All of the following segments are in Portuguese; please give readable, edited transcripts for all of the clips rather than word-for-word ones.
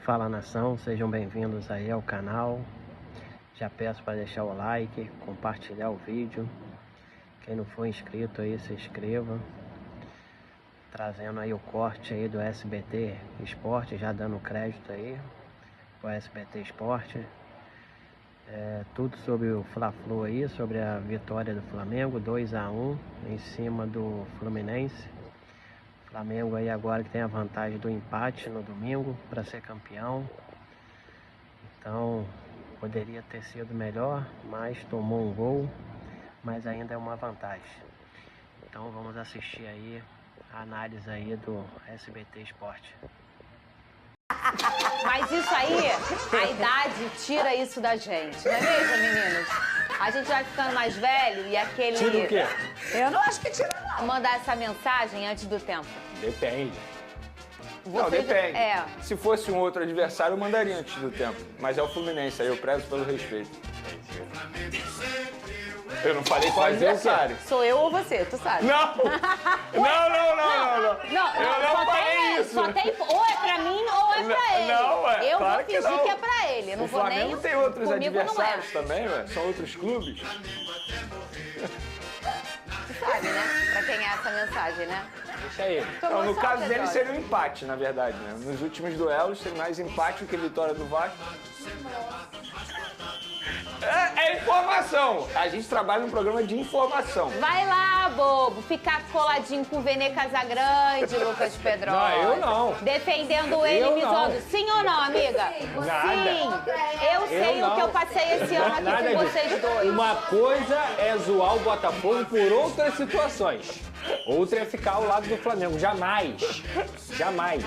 Fala nação, sejam bem-vindos aí ao canal. Já peço para deixar o like, compartilhar o vídeo. Quem não for inscrito aí, se inscreva. Trazendo aí o corte aí do SBT Esporte, já dando crédito aí pro SBT Esporte. Tudo sobre o Fla-Flu aí, sobre a vitória do Flamengo, 2-1 em cima do Fluminense. Flamengo aí agora que tem a vantagem do empate no domingo para ser campeão. Então poderia ter sido melhor, mas tomou um gol, mas ainda é uma vantagem. Então vamos assistir aí a análise aí do SBT Esporte. Mas isso aí, a idade tira isso da gente, não é mesmo, meninos? A gente vai ficando mais velho e aquele... Tira o quê? Eu não acho que tira, não. Mandar essa mensagem antes do tempo. Depende. Não, depende. É. Se fosse um outro adversário, eu mandaria antes do tempo. Mas é o Fluminense, aí eu prezo pelo respeito. Eu não falei qual adversário. Sou eu ou você, tu sabe? Não! Não! Eu não falei isso! Só tem, ou é pra mim ou é pra ele. Não, é. Eu Claro vou fingir que não. que é pra ele. Eu não O vou nem... Flamengo tem outros Comigo adversários não é. também, ué. São outros clubes. Tu sabe, né? Pra quem é essa mensagem, né? Deixa aí. Não, no caso dele Pedro. seria um empate, na verdade, né? Nos últimos duelos tem mais empate do que vitória do Vasco. É informação. A gente trabalha num programa de informação. Vai lá, bobo, ficar coladinho com o Vene Casagrande, Lucas Pedrosa. Não, eu não. Defendendo ele, Eu me não. zoando. Sim ou não, amiga? Nada. Sim. Eu sei o não. que eu passei esse ano aqui Nada com disso. vocês dois. Uma coisa é zoar o Botafogo por outras situações. Outra é ficar ao lado do Flamengo. Jamais. Jamais.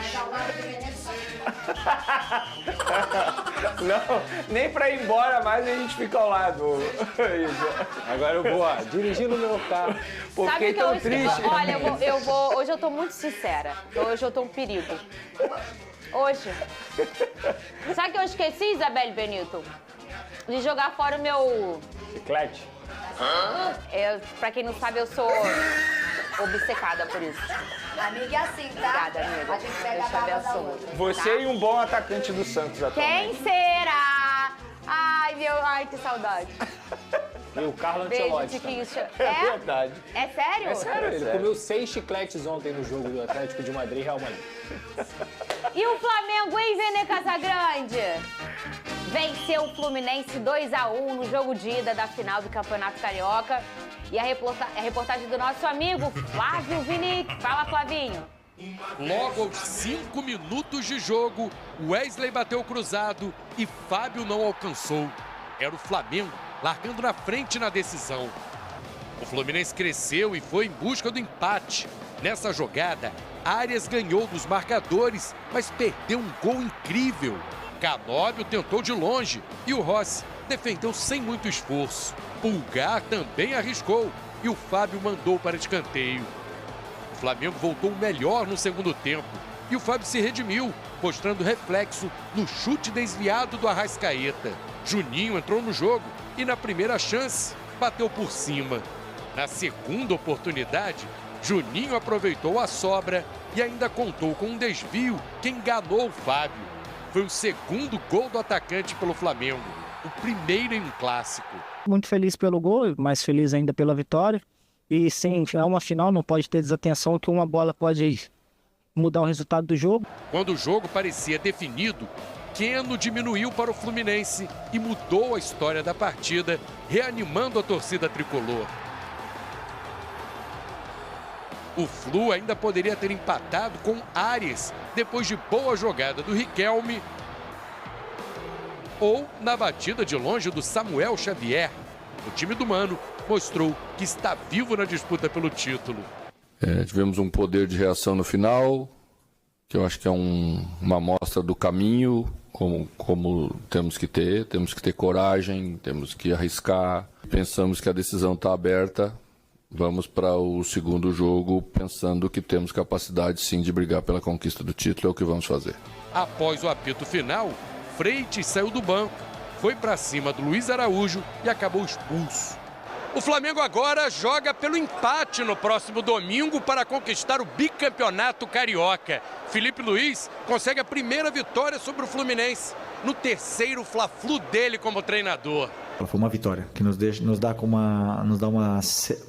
Não, nem pra ir embora mais a gente fica ao lado. Isso. Agora eu vou, dirigindo o meu carro. Pô, Sabe fiquei que tão hoje, triste. olha, hoje eu tô muito sincera. Hoje eu tô um perigo. Hoje. Sabe que eu esqueci, Isabelle Benito? De jogar fora o meu... Chiclete. Pra quem não sabe, eu sou obcecada por isso. Amiga, é assim, tá? Obrigada, amiga. A gente pega Deus a te baba da abençoe. outra. Você e um bom atacante do Santos atualmente. Quem será? Ai, que saudade. E o Carlo Beijo, Ancelotti. Tiquinho. É verdade. É sério? É sério, ele sério. comeu 6 chicletes ontem no jogo do Atlético de Madrid e Real Madrid. E o Flamengo, hein, Vene Casagrande? Venceu o Fluminense 2-1 no jogo de ida da final do Campeonato Carioca. E a reportagem do nosso amigo Flávio Vinic. Fala, Flavinho. Logo aos 5 minutos de jogo, Wesley bateu cruzado e Fábio não alcançou. Era o Flamengo largando na frente na decisão. O Fluminense cresceu e foi em busca do empate. Nessa jogada, Arias ganhou dos marcadores, mas perdeu um gol incrível. Canóbio tentou de longe e o Rossi defendeu sem muito esforço. Pulgar também arriscou e o Fábio mandou para escanteio. O Flamengo voltou melhor no segundo tempo e o Fábio se redimiu, mostrando reflexo no chute desviado do Arrascaeta. Juninho entrou no jogo e na primeira chance bateu por cima. Na segunda oportunidade, Juninho aproveitou a sobra e ainda contou com um desvio que enganou o Fábio. Foi o segundo gol do atacante pelo Flamengo, o primeiro em um clássico. Muito feliz pelo gol, mais feliz ainda pela vitória. E sim, é uma final, não pode ter desatenção que uma bola pode mudar o resultado do jogo. Quando o jogo parecia definido, Keno diminuiu para o Fluminense e mudou a história da partida, reanimando a torcida tricolor. O Flu ainda poderia ter empatado com Arias, depois de boa jogada do Riquelme, ou na batida de longe do Samuel Xavier. O time do Mano mostrou que está vivo na disputa pelo título. Tivemos um poder de reação no final, que eu acho que é uma amostra do caminho, como temos que ter coragem, temos que arriscar. Pensamos que a decisão está aberta, vamos para o segundo jogo pensando que temos capacidade sim de brigar pela conquista do título, é o que vamos fazer. Após o apito final, Freitas saiu do banco, foi para cima do Luiz Araújo e acabou expulso. O Flamengo agora joga pelo empate no próximo domingo para conquistar o bicampeonato carioca. Felipe Luiz consegue a primeira vitória sobre o Fluminense no terceiro Fla-Flu dele como treinador. Foi uma vitória que nos dá uma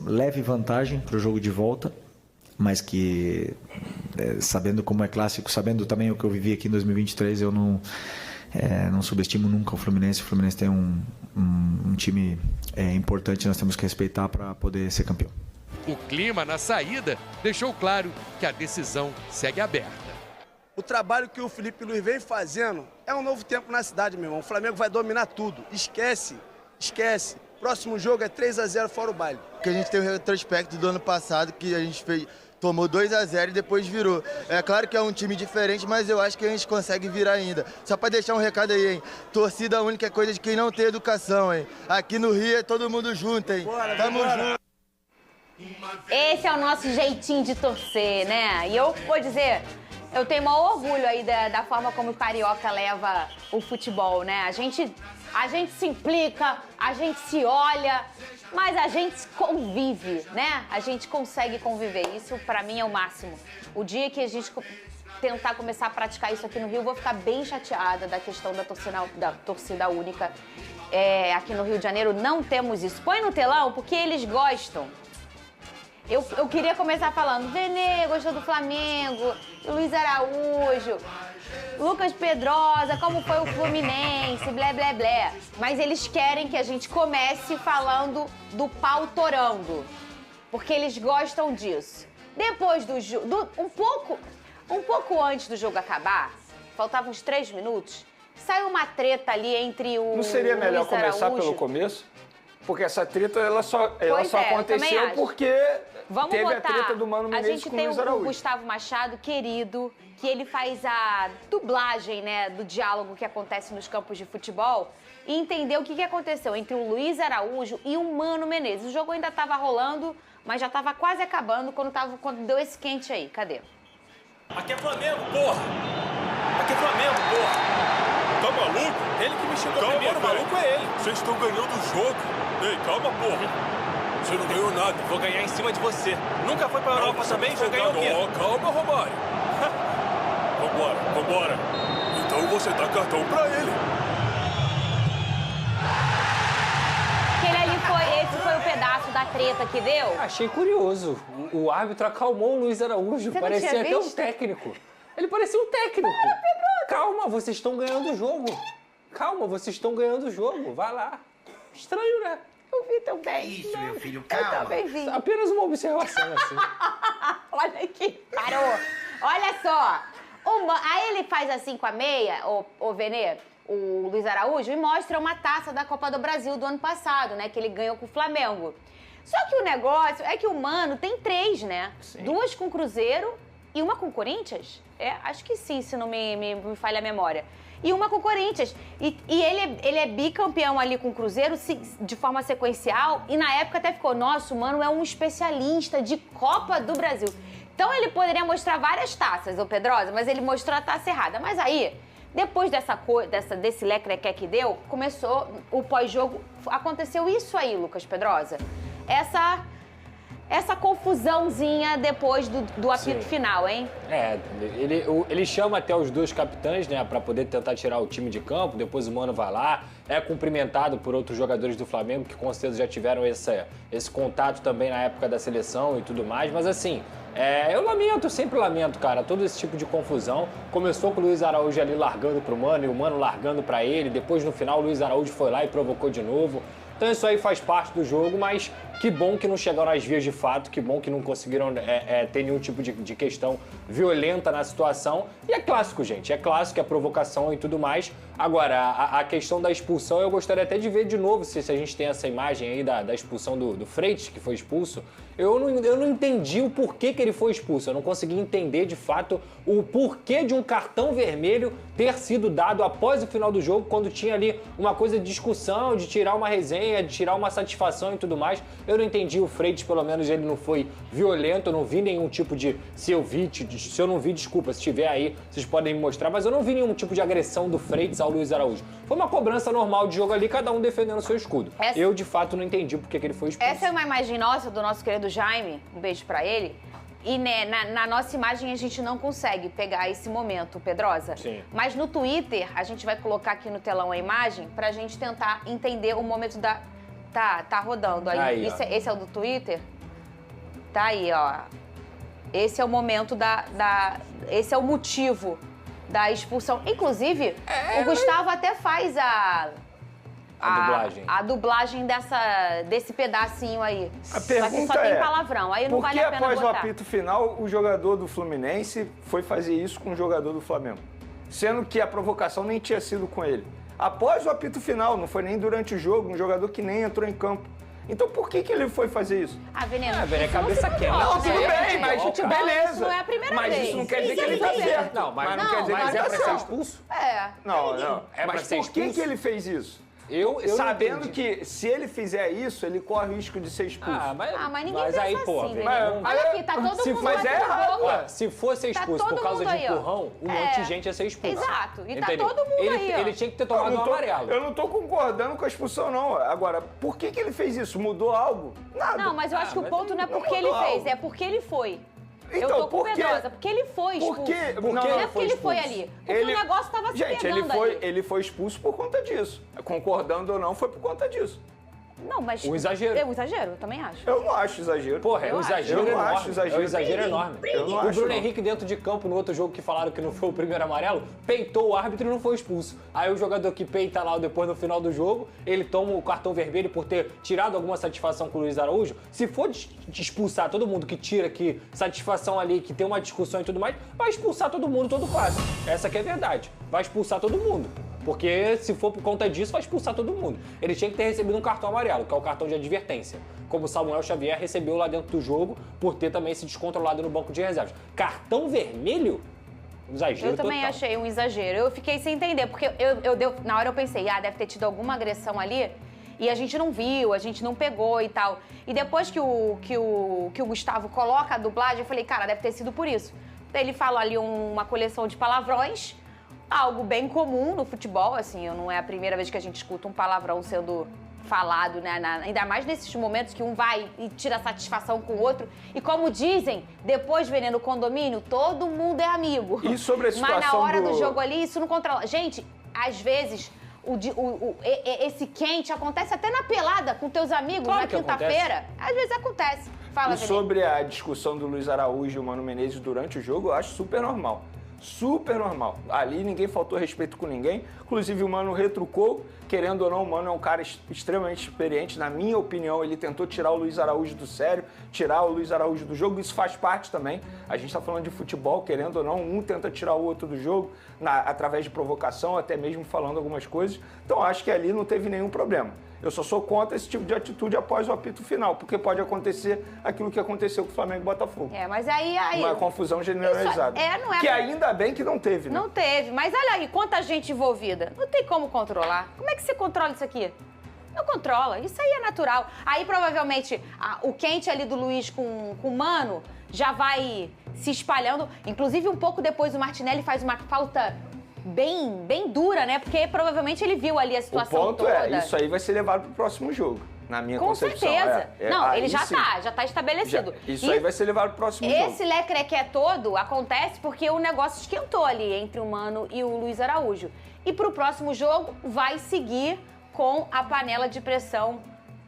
leve vantagem para o jogo de volta, mas que, sabendo como é clássico, sabendo também o que eu vivi aqui em 2023, eu não subestimo nunca o Fluminense. O Fluminense tem um time importante, nós temos que respeitar para poder ser campeão. O clima na saída deixou claro que a decisão segue aberta. O trabalho que o Felipe Luiz vem fazendo é um novo tempo na cidade, meu irmão. O Flamengo vai dominar tudo. Esquece. Próximo jogo é 3-0 fora o baile. Porque a gente tem o retrospecto do ano passado que a gente tomou 2-0 e depois virou. É claro que é um time diferente, mas eu acho que a gente consegue virar ainda. Só para deixar um recado aí, hein? Torcida única é coisa de quem não tem educação, hein? Aqui no Rio é todo mundo junto, hein? Tamo junto. Esse é o nosso jeitinho de torcer, né? E eu vou dizer, eu tenho maior orgulho aí da forma como o Carioca leva o futebol, né? A gente se implica, a gente se olha, mas a gente convive, né? A gente consegue conviver. Isso, pra mim, é o máximo. O dia que a gente tentar começar a praticar isso aqui no Rio, eu vou ficar bem chateada da questão da torcida única. Aqui no Rio de Janeiro não temos isso. Põe no telão, porque eles gostam. Eu queria começar falando, Vene gostou do Flamengo, Luiz Araújo, Lucas Pedrosa, como foi o Fluminense, blé, blé, blé. Mas eles querem que a gente comece falando do pau torando, porque eles gostam disso. Depois do jogo, um pouco antes do jogo acabar, faltavam uns 3 minutos, saiu uma treta ali entre o Não seria melhor Luiz começar Araújo. pelo começo? Porque essa treta, ela só aconteceu porque teve a treta do Mano Menezes com o Luiz A gente tem Araújo. o Gustavo Machado, querido, que ele faz a dublagem, né, do diálogo que acontece nos campos de futebol e entendeu o que aconteceu entre o Luiz Araújo e o Mano Menezes. O jogo ainda estava rolando, mas já estava quase acabando quando deu esse quente aí. Cadê? Aqui é Flamengo, porra! Aqui é Flamengo, porra! Tá maluco? Ele que me xingou primeiro, o maluco é ele. Vocês estão ganhando o jogo. Ei, calma, porra. Você não ganhou nada. Vou ganhar em cima de você. Nunca foi pra Europa também? Já ganhou o quê? Calma, Romário. Vambora. Então você dá cartão pra ele. Esse foi o pedaço da treta que deu? Achei curioso. O árbitro acalmou o Luiz Araújo. Você Parecia até um visto? técnico. Ele parecia um técnico. Calma, vocês estão ganhando o jogo. Calma, vocês estão ganhando o jogo. Vai lá. Estranho, né? Eu vi também. Que isso, meu filho, calma. Eu também vi. Apenas uma observação, assim. Olha aqui, parou. Olha só. Aí ele faz assim com a meia, o Vene, o Luiz Araújo, e mostra uma taça da Copa do Brasil do ano passado, né? Que ele ganhou com o Flamengo. Só que o negócio é que o Mano tem 3, né? Sim. 2 com o Cruzeiro e uma com o Corinthians? Acho que sim, se não me falha a memória. E uma com o Corinthians. E ele é bicampeão ali com o Cruzeiro de forma sequencial. E na época até ficou, nossa, o Mano é um especialista de Copa do Brasil. Então ele poderia mostrar várias taças, ô Pedrosa, mas ele mostrou a taça errada. Mas aí, depois desse lecreque que deu, começou o pós-jogo. Aconteceu isso aí, Lucas Pedrosa. Essa confusãozinha depois do apito final, hein? Ele chama até os 2 capitães, né, pra poder tentar tirar o time de campo, depois o Mano vai lá, é cumprimentado por outros jogadores do Flamengo que com certeza já tiveram esse contato também na época da seleção e tudo mais, mas assim, eu sempre lamento, cara, todo esse tipo de confusão. Começou com o Luiz Araújo ali largando pro Mano e o Mano largando pra ele, depois no final o Luiz Araújo foi lá e provocou de novo. Então isso aí faz parte do jogo, mas que bom que não chegaram às vias de fato, que bom que não conseguiram ter nenhum tipo de questão violenta na situação. E é clássico, gente, é clássico, é provocação e tudo mais. Agora, a questão da expulsão, eu gostaria até de ver de novo se a gente tem essa imagem aí da expulsão do Freitas, que foi expulso. Eu não entendi o porquê que ele foi expulso. Eu não consegui entender, de fato, o porquê de um cartão vermelho ter sido dado após o final do jogo, quando tinha ali uma coisa de discussão, de tirar uma resenha, de tirar uma satisfação e tudo mais. Eu não entendi. O Freitas, pelo menos, ele não foi violento. Eu não vi nenhum tipo de... Se eu não vi, desculpa. Se tiver aí, vocês podem me mostrar. Mas eu não vi nenhum tipo de agressão do Freitas ao Luiz Araújo. Foi uma cobrança normal de jogo ali, cada um defendendo o seu escudo. Eu, de fato, não entendi por que ele foi expulso. Essa é uma imagem nossa, do nosso querido Jaime. Um beijo pra ele. E né, na nossa imagem a gente não consegue pegar esse momento, Pedrosa. Sim. Mas no Twitter, a gente vai colocar aqui no telão a imagem pra gente tentar entender o momento da... Tá rodando aí. Esse é o do Twitter? Tá aí, ó. Esse é o momento esse é o motivo da expulsão. Inclusive, o Gustavo até faz a dublagem desse pedacinho aí. A pergunta só tem palavrão, aí não vale a pena botar. Por que após o apito final o jogador do Fluminense foi fazer isso com o jogador do Flamengo? Sendo que a provocação nem tinha sido com ele. Após o apito final, não foi nem durante o jogo, um jogador que nem entrou em campo. Então por que ele foi fazer isso? Veneno. É cabeça quente. Não, tudo bem, mas beleza. Isso não é a primeira vez. Mas isso não quer dizer que ele tá certo. Não, mas não quer dizer que ele tá certo. Ser expulso? Não. É mas por que ele fez isso? Eu sabendo que se ele fizer isso, ele corre o risco de ser expulso. Mas ninguém pensa aí, pô, assim, Olha aqui, tá todo mundo mas é errado. Se fosse expulso por causa de empurrão, um monte de gente ia ser expulso. Exato. E entendeu? Tá todo mundo aí, ó. Ele tinha que ter tomado um amarelo. Eu não tô concordando com a expulsão, não. Agora, por que ele fez isso? Mudou algo? Nada. Não, mas eu acho que o ponto não é porque ele fez, é porque ele foi. Então, eu tô com Pedrosa, porque ele foi expulso. Não é porque ele foi ali. Porque o negócio tava se pegando ali. Ele foi expulso por conta disso. Concordando ou não, foi por conta disso. Não, mas... Um exagero. Um exagero, eu também acho. Eu não acho exagero. Porra, é um exagero enorme. Eu acho exagero. É um exagero enorme. O Bruno Henrique dentro de campo, no outro jogo que falaram que não foi o primeiro amarelo, peitou o árbitro e não foi expulso. Aí o jogador que peita lá depois no final do jogo, ele toma o cartão vermelho por ter tirado alguma satisfação com o Luiz Araújo. Se for expulsar todo mundo que tira aqui satisfação ali, que tem uma discussão e tudo mais, vai expulsar todo mundo todo fácil. Essa que é a verdade. Vai expulsar todo mundo. Porque se for por conta disso, vai expulsar todo mundo. Ele tinha que ter recebido um cartão amarelo, que é o cartão de advertência. Como o Samuel Xavier recebeu lá dentro do jogo, por ter também se descontrolado no banco de reservas. Cartão vermelho? Um exagero total. Eu também achei um exagero. Eu fiquei sem entender, porque na hora eu pensei, deve ter tido alguma agressão ali, e a gente não viu, a gente não pegou e tal. E depois que o Gustavo coloca a dublagem, eu falei, cara, deve ter sido por isso. Daí ele fala ali uma coleção de palavrões, algo bem comum no futebol, assim, não é a primeira vez que a gente escuta um palavrão sendo falado, né? Ainda mais nesses momentos que um vai e tira satisfação com o outro. E como dizem, depois, Veneno, no condomínio, todo mundo é amigo. E sobre a situação Mas na hora do jogo ali, isso não controla. Gente, às vezes, esse quente acontece até na pelada com teus amigos, na quinta-feira. Às vezes acontece. Fala, Veneno. Sobre a discussão do Luiz Araújo e o Mano Menezes durante o jogo, eu acho super normal. Super normal. Ali ninguém faltou respeito com ninguém. Inclusive o Mano retrucou. Querendo ou não, o Mano é um cara extremamente experiente. Na minha opinião, ele tentou tirar o Luiz Araújo do sério, tirar o Luiz Araújo do jogo. Isso faz parte também. A gente está falando de futebol, querendo ou não, um tenta tirar o outro do jogo através de provocação, até mesmo falando algumas coisas. Então acho que ali não teve nenhum problema. Eu só sou contra esse tipo de atitude após o apito final, porque pode acontecer aquilo que aconteceu com o Flamengo e Botafogo. Mas aí... Uma confusão generalizada. Não é... Que ainda bem que não teve, né? Não teve, mas olha aí, quanta gente envolvida. Não tem como controlar. Como é que você controla isso aqui? Não controla, isso aí é natural. Aí provavelmente o quente ali do Luiz com o Mano já vai se espalhando. Inclusive um pouco depois o Martinelli faz uma falta... Bem dura, né? Porque provavelmente ele viu ali a situação toda. O ponto isso aí vai ser levado pro próximo jogo, na minha concepção. Com certeza. Não, ele já tá estabelecido. Isso aí vai ser levado pro próximo jogo. Esse lecrequé todo acontece porque o negócio esquentou ali entre o Mano e o Luiz Araújo. E pro próximo jogo vai seguir com a panela de pressão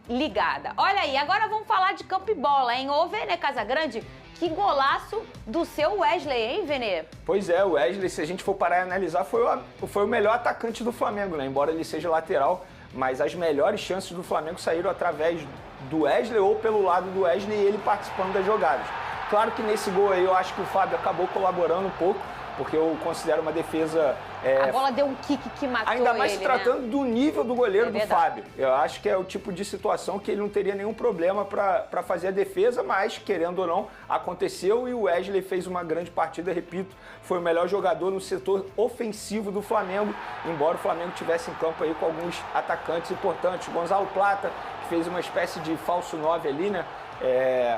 ligada. Olha aí, agora vamos falar de campo e bola, hein? Ô, Vene Casagrande, que golaço do seu Wesley, hein, Vene? Pois é, o Wesley, se a gente for parar e analisar, foi o melhor atacante do Flamengo, né? Embora ele seja lateral, mas as melhores chances do Flamengo saíram através do Wesley ou pelo lado do Wesley e ele participando das jogadas. Claro que nesse gol aí eu acho que o Fábio acabou colaborando um pouco, porque eu considero uma defesa... A bola deu um kick que matou ele, ainda mais se tratando do nível do goleiro do Fábio. Eu acho que é o tipo de situação que ele não teria nenhum problema para fazer a defesa, mas, querendo ou não, aconteceu e o Wesley fez uma grande partida, repito, foi o melhor jogador no setor ofensivo do Flamengo, embora o Flamengo tivesse em campo aí com alguns atacantes importantes. Gonzalo Plata, que fez uma espécie de falso 9 ali, né?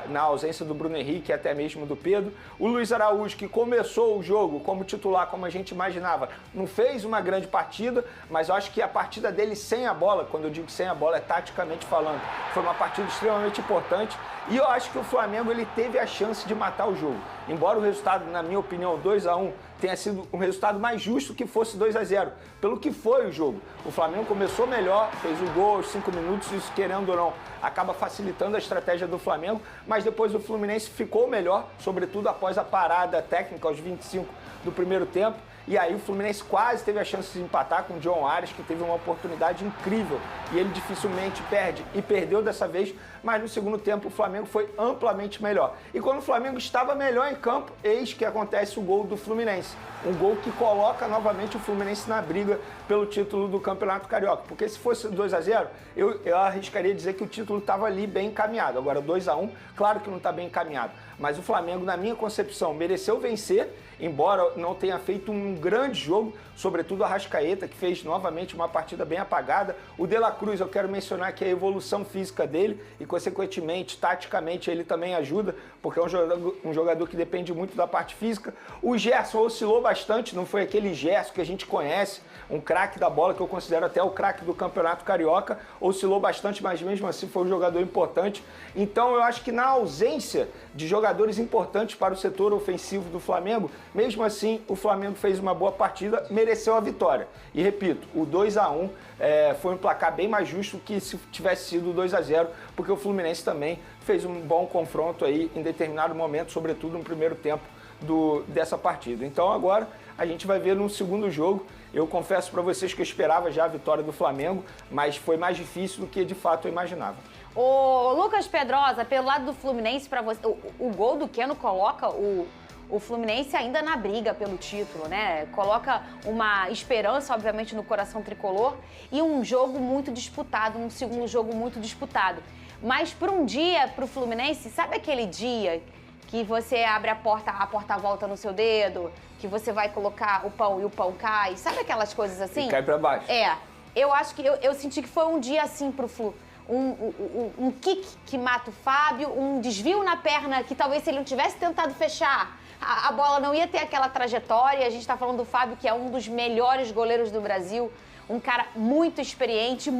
Na ausência do Bruno Henrique e até mesmo do Pedro. O Luiz Araújo, que começou o jogo como titular, como a gente imaginava, não fez uma grande partida, mas eu acho que a partida dele sem a bola, quando eu digo sem a bola, é taticamente falando, foi uma partida extremamente importante e eu acho que o Flamengo ele teve a chance de matar o jogo. Embora o resultado, na minha opinião, 2-1, tenha sido um resultado mais justo que fosse 2-0, pelo que foi o jogo. O Flamengo começou melhor, fez o gol aos 5 minutos, isso querendo ou não, acaba facilitando a estratégia do Flamengo, mas depois o Fluminense ficou melhor, sobretudo após a parada técnica aos 25 do primeiro tempo. E aí o Fluminense quase teve a chance de empatar com o John Arias, que teve uma oportunidade incrível. E ele dificilmente perde, e perdeu dessa vez, mas no segundo tempo o Flamengo foi amplamente melhor. E quando o Flamengo estava melhor em campo, eis que acontece o gol do Fluminense. Um gol que coloca novamente o Fluminense na briga pelo título do Campeonato Carioca. Porque se fosse 2-0, eu arriscaria dizer que o título estava ali bem encaminhado. Agora 2-1, claro que não está bem encaminhado. Mas o Flamengo, na minha concepção, mereceu vencer, embora não tenha feito um grande jogo, sobretudo a Arrascaeta, que fez novamente uma partida bem apagada. O De La Cruz, eu quero mencionar que a evolução física dele e, consequentemente, taticamente, ele também ajuda, porque é um jogador que depende muito da parte física. O Gerson oscilou bastante, não foi aquele Gerson que a gente conhece, um craque da bola, que eu considero até o craque do Campeonato Carioca, oscilou bastante, mas mesmo assim foi um jogador importante. Então eu acho que na ausência de jogadores importantes para o setor ofensivo do Flamengo, mesmo assim o Flamengo fez uma boa partida, mereceu a vitória. E repito, o 2-1 foi um placar bem mais justo que se tivesse sido 2-0, porque o Fluminense também fez um bom confronto aí em determinado momento, sobretudo no primeiro tempo dessa partida. Então agora a gente vai ver no segundo jogo. Eu confesso para vocês que eu esperava já a vitória do Flamengo, mas foi mais difícil do que de fato eu imaginava. Ô, Lucas Pedrosa, pelo lado do Fluminense, para você, o gol do Keno coloca o Fluminense ainda na briga pelo título, né? Coloca uma esperança, obviamente, no coração tricolor e um jogo muito disputado, um segundo jogo muito disputado. Mas para um dia, para o Fluminense, sabe aquele dia que você abre a porta volta no seu dedo, que você vai colocar o pão e o pão cai, sabe aquelas coisas assim? E cai pra baixo. Eu acho que eu senti que foi um dia assim pro Flu. Um kick que mata o Fábio, um desvio na perna que talvez se ele não tivesse tentado fechar, a bola não ia ter aquela trajetória. A gente tá falando do Fábio, que é um dos melhores goleiros do Brasil, um cara muito experiente,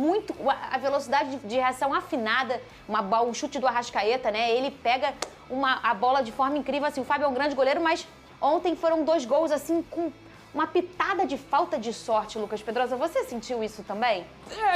a velocidade de reação afinada, um chute do Arrascaeta, né? Ele pega a bola de forma incrível, assim, o Fábio é um grande goleiro, mas ontem foram 2 gols, assim, com uma pitada de falta de sorte, Lucas Pedrosa. Você sentiu isso também?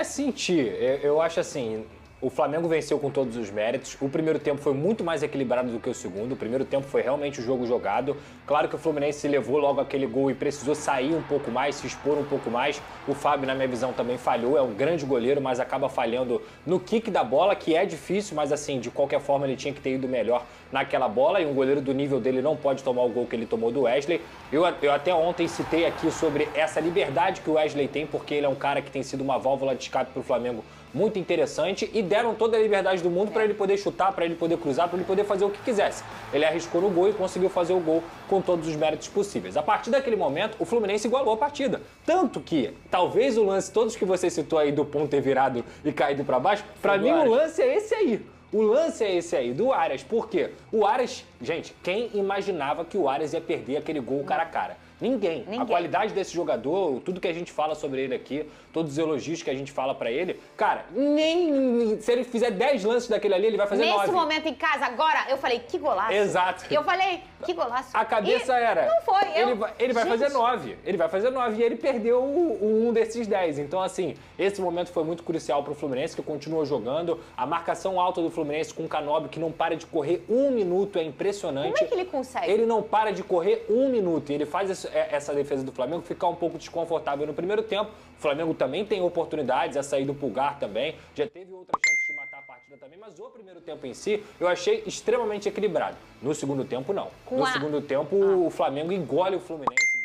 Senti. Eu acho assim, o Flamengo venceu com todos os méritos. O primeiro tempo foi muito mais equilibrado do que o segundo. O primeiro tempo foi realmente o jogo jogado. Claro que o Fluminense levou logo aquele gol e precisou sair um pouco mais, se expor um pouco mais. O Fábio, na minha visão, também falhou. É um grande goleiro, mas acaba falhando no kick da bola, que é difícil, mas assim, de qualquer forma ele tinha que ter ido melhor naquela bola. E um goleiro do nível dele não pode tomar o gol que ele tomou do Wesley. Eu até ontem citei aqui sobre essa liberdade que o Wesley tem, porque ele é um cara que tem sido uma válvula de escape para o Flamengo muito interessante, e deram toda a liberdade do mundo para ele poder chutar, para ele poder cruzar, para ele poder fazer o que quisesse. Ele arriscou no gol e conseguiu fazer o gol com todos os méritos possíveis. A partir daquele momento, o Fluminense igualou a partida. Tanto que, talvez o lance, todos que você citou aí do ponto ter virado e caído para baixo, para mim o lance é esse aí. O lance é esse aí, do Arias. Por quê? O Arias, gente, quem imaginava que o Arias ia perder aquele gol cara a cara? Ninguém. A qualidade desse jogador, tudo que a gente fala sobre ele aqui, todos os elogios que a gente fala pra ele, cara, nem se ele fizer 10 lances daquele ali, ele vai fazer 9. Nesse momento em casa, agora, eu falei, que golaço. Exato. Eu falei, que golaço. A cabeça era... Não foi. Ele vai fazer 9. Ele vai fazer 9 e ele perdeu um desses 10. Então, assim, esse momento foi muito crucial pro Fluminense, que continua jogando. A marcação alta do Fluminense com o Canóbio, que não para de correr 1 minuto, é impressionante. Como é que ele consegue? Ele não para de correr 1 minuto. E ele faz essa defesa do Flamengo ficar um pouco desconfortável no primeiro tempo. O Flamengo também tem oportunidades, a sair do Pulgar também. Já teve outras chances de matar a partida também, mas o primeiro tempo em si eu achei extremamente equilibrado. No segundo tempo, não. No segundo tempo, o Flamengo engole o Fluminense.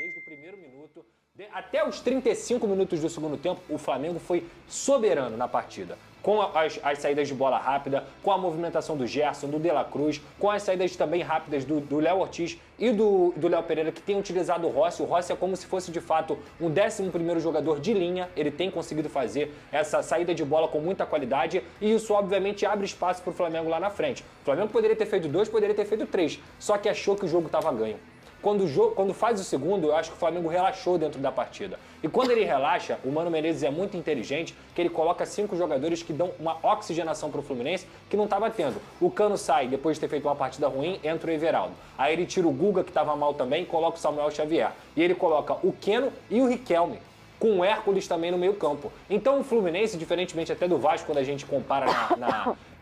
minuto. Até os 35 minutos do segundo tempo, o Flamengo foi soberano na partida. Com as saídas de bola rápida, com a movimentação do Gerson, do De La Cruz, com as saídas também rápidas do Léo Ortiz e do Léo Pereira, que tem utilizado o Rossi. O Rossi é como se fosse, de fato, um 11º jogador de linha. Ele tem conseguido fazer essa saída de bola com muita qualidade e isso, obviamente, abre espaço para o Flamengo lá na frente. O Flamengo poderia ter feito 2, poderia ter feito 3, só que achou que o jogo estava ganho. Quando faz o segundo, eu acho que o Flamengo relaxou dentro da partida. E quando ele relaxa, o Mano Menezes é muito inteligente, que ele coloca 5 jogadores que dão uma oxigenação para o Fluminense que não estava tendo. O Cano sai, depois de ter feito uma partida ruim, entra o Everaldo. Aí ele tira o Guga, que estava mal também, e coloca o Samuel Xavier. E ele coloca o Keno e o Riquelme, com o Hércules também no meio campo. Então o Fluminense, diferentemente até do Vasco, quando a gente compara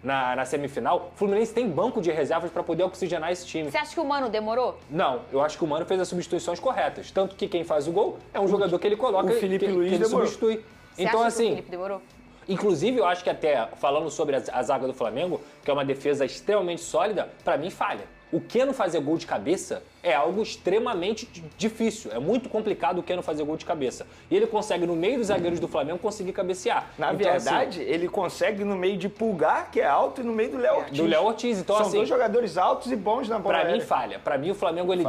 na semifinal, o Fluminense tem banco de reservas para poder oxigenar esse time. Você acha que o Mano demorou? Não, eu acho que o Mano fez as substituições corretas. Tanto que quem faz o gol é um jogador que ele coloca, o Felipe Luiz que ele demorou. substitui. Você então, acha assim, que o Felipe demorou? Inclusive, eu acho que até, falando sobre a zaga do Flamengo, que é uma defesa extremamente sólida, para mim falha. O Keno fazer gol de cabeça é algo extremamente difícil. É muito complicado o Keno fazer gol de cabeça. E ele consegue, no meio dos zagueiros do Flamengo, conseguir cabecear. Na então, verdade, assim, ele consegue no meio de Pulgar, que é alto, e no meio do Léo Ortiz. do Léo Ortiz. Então, São assim, dois jogadores altos e bons na bola Pra mim aérea. falha. Pra mim o Flamengo ele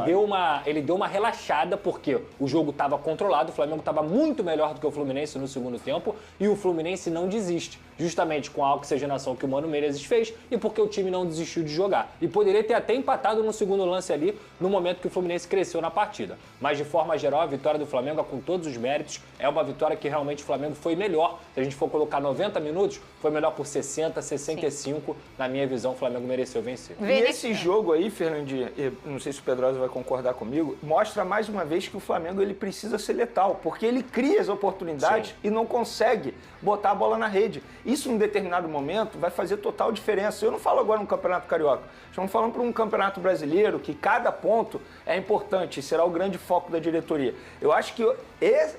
deu uma relaxada porque o jogo estava controlado, o Flamengo estava muito melhor do que o Fluminense no segundo tempo e o Fluminense não desiste, justamente com a oxigenação que o Mano Menezes fez e porque o time não desistiu de jogar. E poderia ter até empatado no segundo lance ali, no momento que o Fluminense cresceu na partida. Mas de forma geral, a vitória do Flamengo é com todos os méritos, é uma vitória que realmente o Flamengo foi melhor. Se a gente for colocar 90 minutos, foi melhor por 60, 65. Sim. Na minha visão, o Flamengo mereceu vencer. E esse jogo aí, Fernandinho, não sei se o Pedrosa vai concordar comigo, mostra mais uma vez que o Flamengo ele precisa ser letal, porque ele cria as oportunidades Sim. e não consegue botar a bola na rede. Isso, em determinado momento, vai fazer total diferença. Eu não falo agora no Campeonato Carioca, estamos falando para um Campeonato Brasileiro, que cada ponto é importante e será o grande foco da diretoria. Eu acho que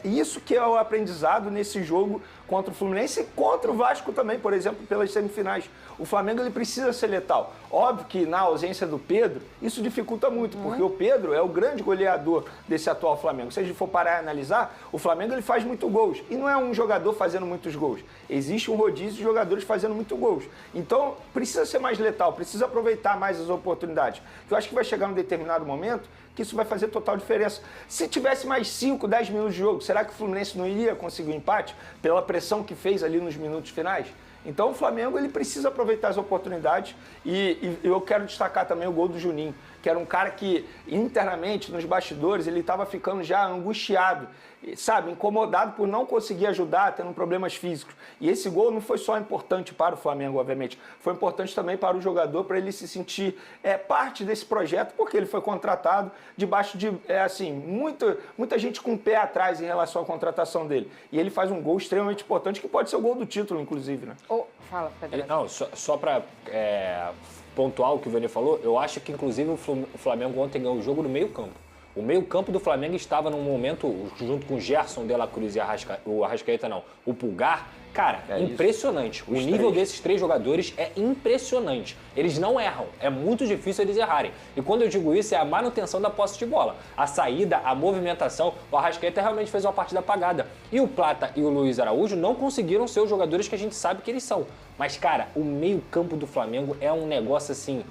isso que é o aprendizado nesse jogo contra o Fluminense e contra o Vasco também, por exemplo, pelas semifinais. O Flamengo ele precisa ser letal. Óbvio que na ausência do Pedro, isso dificulta muito, porque o Pedro é o grande goleador desse atual Flamengo. Se a gente for parar e analisar, o Flamengo ele faz muito gols. E não é um jogador fazendo muitos gols. Existe um rodízio de jogadores fazendo muito gols. Então, precisa ser mais letal, precisa aproveitar mais as oportunidades. Eu acho que vai chegar num determinado momento que isso vai fazer total diferença. Se tivesse mais 5, 10 minutos de jogo, será que o Fluminense não iria conseguir um empate pela pressão que fez ali nos minutos finais? Então o Flamengo ele precisa aproveitar as oportunidades e eu quero destacar também o gol do Juninho, que era um cara que internamente, nos bastidores, ele estava ficando já angustiado, sabe, incomodado por não conseguir ajudar, tendo problemas físicos. E esse gol não foi só importante para o Flamengo, obviamente, foi importante também para o jogador, para ele se sentir parte desse projeto, porque ele foi contratado debaixo de, muita gente com o pé atrás em relação à contratação dele. E ele faz um gol extremamente importante, que pode ser o gol do título, inclusive, né? Fala, Pedro. Não, só para pontuar o que o Vene falou, eu acho que, inclusive, o Flamengo ontem ganhou o jogo no meio-campo. O meio-campo do Flamengo estava num momento, junto com o Gerson, De La Cruz e o Pulgar, cara, impressionante. O nível desses 3 jogadores é impressionante. Eles não erram, é muito difícil eles errarem. E quando eu digo isso, é a manutenção da posse de bola. A saída, a movimentação, o Arrascaeta realmente fez uma partida apagada. E o Plata e o Luiz Araújo não conseguiram ser os jogadores que a gente sabe que eles são. Mas, cara, o meio-campo do Flamengo é um negócio, assim,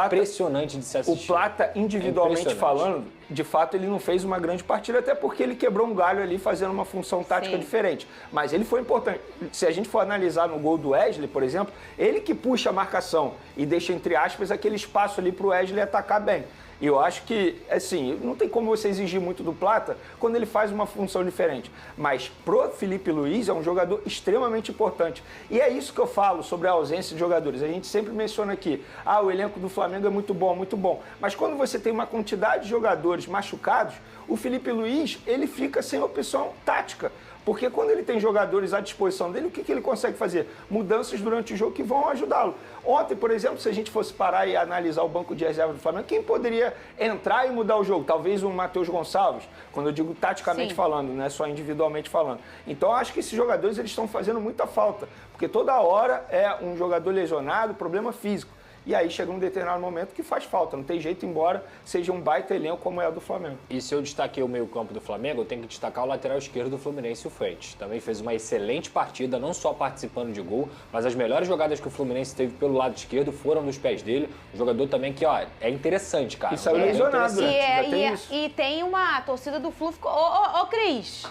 impressionante de se assistir. O Plata, individualmente falando, de fato, ele não fez uma grande partida, até porque ele quebrou um galho ali fazendo uma função tática diferente. Mas ele foi importante. Se a gente for analisar no gol do Wesley, por exemplo, ele que puxa a marcação e deixa, entre aspas, aquele espaço ali para o Wesley atacar bem. E eu acho que, assim, não tem como você exigir muito do Plata quando ele faz uma função diferente. Mas pro Felipe Luiz é um jogador extremamente importante. E é isso que eu falo sobre a ausência de jogadores. A gente sempre menciona aqui, o elenco do Flamengo é muito bom, muito bom. Mas quando você tem uma quantidade de jogadores machucados, o Felipe Luiz, ele fica sem opção tática. Porque quando ele tem jogadores à disposição dele, o que ele consegue fazer? Mudanças durante o jogo que vão ajudá-lo. Ontem, por exemplo, se a gente fosse parar e analisar o banco de reserva do Flamengo, quem poderia entrar e mudar o jogo? Talvez o Matheus Gonçalves, quando eu digo taticamente falando, não é só individualmente falando. Então, eu acho que esses jogadores eles estão fazendo muita falta, porque toda hora é um jogador lesionado, problema físico. E aí chega um determinado momento que faz falta, não tem jeito, embora seja um baita elenco como é o do Flamengo. E se eu destaquei o meio-campo do Flamengo, eu tenho que destacar o lateral esquerdo do Fluminense, o Fuentes. Também fez uma excelente partida, não só participando de gol, mas as melhores jogadas que o Fluminense teve pelo lado esquerdo foram nos pés dele. Um jogador também que, ó, é interessante, cara. E saiu lesionado, né? E tem uma torcida do Flu. Ô, Cris,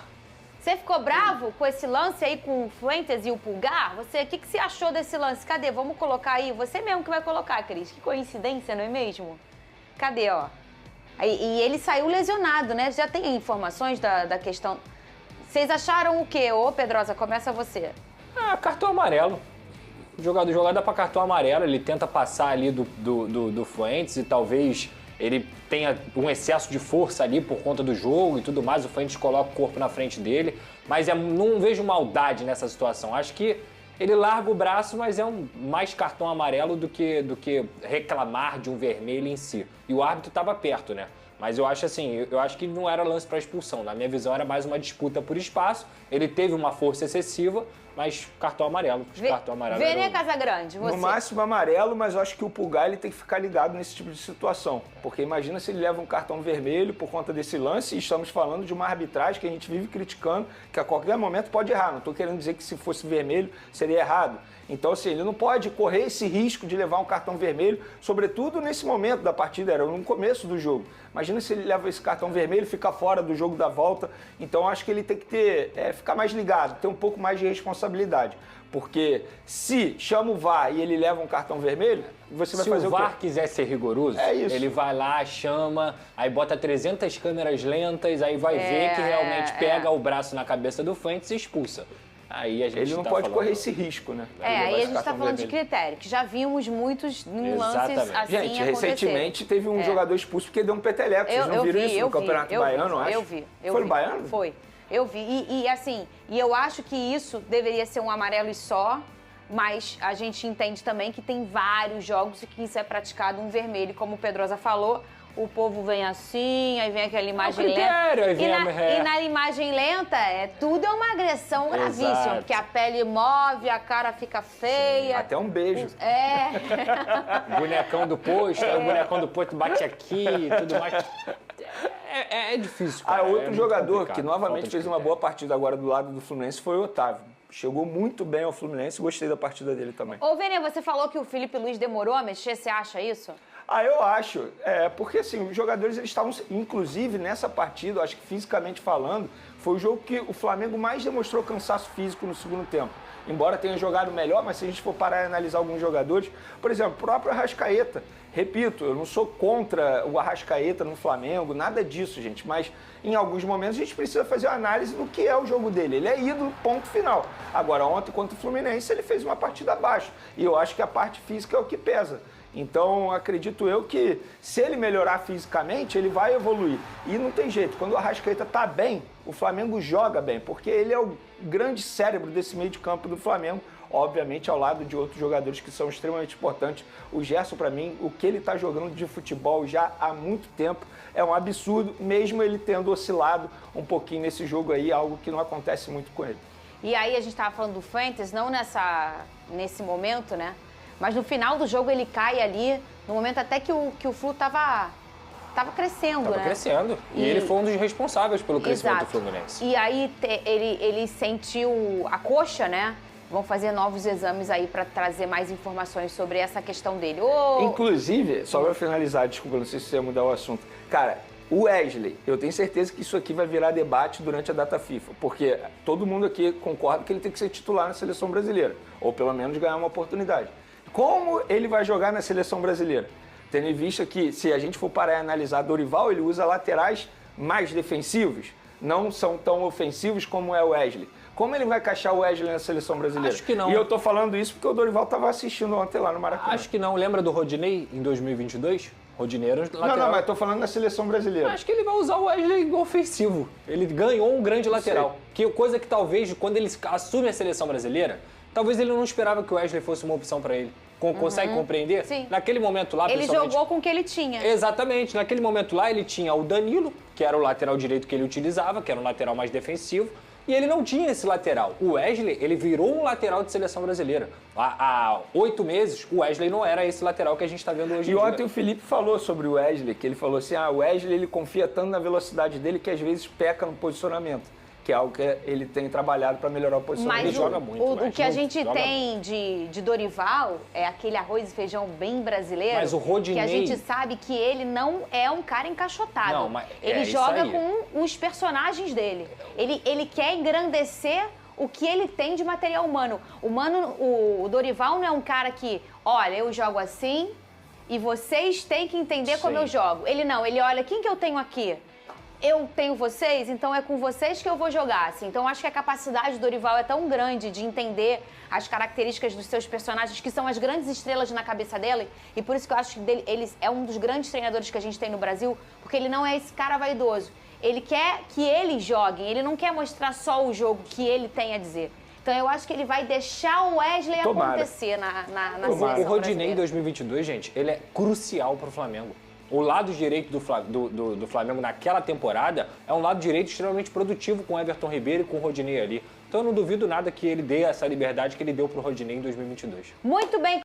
você ficou bravo com esse lance aí com o Fuentes e o Pulgar? O que você achou desse lance? Cadê? Vamos colocar aí. Você mesmo que vai colocar, Cris. Que coincidência, não é mesmo? Cadê, ó? E ele saiu lesionado, né? Já tem informações da questão. Vocês acharam o quê? Ô, Pedrosa, começa você. Cartão amarelo. Jogada para cartão amarelo. Ele tenta passar ali do Fuentes e talvez ele tenha um excesso de força ali por conta do jogo e tudo mais. O Fuentes coloca o corpo na frente dele. Mas não vejo maldade nessa situação. Acho que ele larga o braço, mas é mais cartão amarelo do que reclamar de um vermelho em si. E o árbitro estava perto, né? Mas eu acho assim, eu acho que não era lance para expulsão. Na minha visão, era mais uma disputa por espaço. Ele teve uma força excessiva, mas cartão amarelo. Cartão amarelo. Vênia Casagrande, você. No máximo amarelo, mas eu acho que o Pulgar ele tem que ficar ligado nesse tipo de situação. Porque imagina se ele leva um cartão vermelho por conta desse lance, e estamos falando de uma arbitragem que a gente vive criticando, que a qualquer momento pode errar. Não estou querendo dizer que se fosse vermelho seria errado. Então, assim, ele não pode correr esse risco de levar um cartão vermelho, sobretudo nesse momento da partida, era no começo do jogo. Imagina se ele leva esse cartão vermelho e fica fora do jogo da volta. Então, acho que ele tem que ficar mais ligado, ter um pouco mais de responsabilidade. Porque se chama o VAR e ele leva um cartão vermelho, você vai fazer o quê? Se o VAR quiser ser rigoroso, ele vai lá, chama, aí bota 300 câmeras lentas, aí vai ver que realmente pega o braço na cabeça do Fuentes e expulsa. Aí a gente ele não pode correr esse risco, né? Aí a gente está falando de critério, que já vimos muitos lances assim. Gente, recentemente teve um jogador expulso porque deu um peteleco. Vocês não viram isso no Campeonato Baiano, acho? Eu vi. Foi no Baiano? Foi. Eu vi. E eu acho que isso deveria ser um amarelo e só, mas a gente entende também que tem vários jogos que isso é praticado um vermelho, como o Pedrosa falou. O povo vem assim, aí vem aquela imagem lenta. E na imagem lenta, tudo é uma agressão gravíssima, porque a pele move, a cara fica feia. Sim, até um beijo. Bonecão do posto, aí o bonecão do posto bate aqui e tudo mais. É difícil, cara. Outro jogador que novamente fez uma boa partida agora do lado do Fluminense foi o Otávio. Chegou muito bem ao Fluminense, gostei da partida dele também. Ô, Vênia, você falou que o Felipe Luiz demorou a mexer, você acha isso? Eu acho. Porque assim, os jogadores eles estavam, inclusive nessa partida, acho que fisicamente falando, foi o jogo que o Flamengo mais demonstrou cansaço físico no segundo tempo. Embora tenha jogado melhor, mas se a gente for parar e analisar alguns jogadores, por exemplo, o próprio Arrascaeta. Repito, eu não sou contra o Arrascaeta no Flamengo, nada disso, gente. Mas em alguns momentos a gente precisa fazer uma análise do que é o jogo dele. Ele é ídolo, ponto final. Agora, ontem contra o Fluminense, ele fez uma partida abaixo. E eu acho que a parte física é o que pesa. Então, acredito eu que se ele melhorar fisicamente, ele vai evoluir. E não tem jeito, quando o Arrascaeta está bem, o Flamengo joga bem, porque ele é o grande cérebro desse meio de campo do Flamengo, obviamente ao lado de outros jogadores que são extremamente importantes. O Gerson, para mim, o que ele está jogando de futebol já há muito tempo é um absurdo, mesmo ele tendo oscilado um pouquinho nesse jogo aí, algo que não acontece muito com ele. E aí a gente estava falando do Fuentes, não nesse momento, né? Mas no final do jogo ele cai ali, no momento até que o Flu tava crescendo, né? Tava crescendo. E ele foi um dos responsáveis pelo crescimento do Fluminense. E aí ele sentiu a coxa, né? Vão fazer novos exames aí para trazer mais informações sobre essa questão dele. Inclusive, só para finalizar, desculpa, não sei se você ia mudar o assunto. Cara, o Wesley, eu tenho certeza que isso aqui vai virar debate durante a data FIFA, porque todo mundo aqui concorda que ele tem que ser titular na seleção brasileira, ou pelo menos ganhar uma oportunidade. Como ele vai jogar na seleção brasileira? Tendo em vista que, se a gente for parar e analisar Dorival, ele usa laterais mais defensivos, não são tão ofensivos como é o Wesley. Como ele vai encaixar o Wesley na seleção brasileira? Acho que não. E eu tô falando isso porque o Dorival estava assistindo ontem lá no Maracanã. Acho que não. Lembra do Rodinei em 2022? Rodinei era lateral. Não, mas tô falando da seleção brasileira. Acho que ele vai usar o Wesley ofensivo. Ele ganhou um grande lateral. Coisa que talvez, quando ele assume a seleção brasileira, talvez ele não esperava que o Wesley fosse uma opção para ele. Consegue compreender? Sim. Naquele momento lá, ele jogou com o que ele tinha. Exatamente. Naquele momento lá, ele tinha o Danilo, que era o lateral direito que ele utilizava, que era um lateral mais defensivo. E ele não tinha esse lateral. O Wesley, ele virou um lateral de seleção brasileira. Há 8 meses, o Wesley não era esse lateral que a gente está vendo hoje em dia. E ontem o Felipe falou sobre o Wesley, que ele falou assim, o Wesley ele confia tanto na velocidade dele que às vezes peca no posicionamento. Que é algo que ele tem trabalhado para melhorar o posicionamento. Mas ele joga muito. O que a gente tem de Dorival é aquele arroz e feijão bem brasileiro. Mas o Rodinei... Que a gente sabe que ele não é um cara encaixotado. Não, mas ele joga com os personagens dele. Ele quer engrandecer o que ele tem de material humano. O Dorival não é um cara que, olha, eu jogo assim e vocês têm que entender como eu jogo. Ele não, ele olha, quem que eu tenho aqui? Eu tenho vocês, então é com vocês que eu vou jogar. Assim. Então, acho que a capacidade do Dorival é tão grande de entender as características dos seus personagens, que são as grandes estrelas na cabeça dele. E por isso que eu acho que ele é um dos grandes treinadores que a gente tem no Brasil, porque ele não é esse cara vaidoso. Ele quer que eles joguem, ele não quer mostrar só o jogo que ele tem a dizer. Então, eu acho que ele vai deixar o Wesley acontecer na seleção brasileira. O Rodinei em 2022, gente, ele é crucial para o Flamengo. O lado direito do Flamengo naquela temporada é um lado direito extremamente produtivo com o Everton Ribeiro e com o Rodinei ali. Então eu não duvido nada que ele dê essa liberdade que ele deu para o Rodinei em 2022. Muito bem.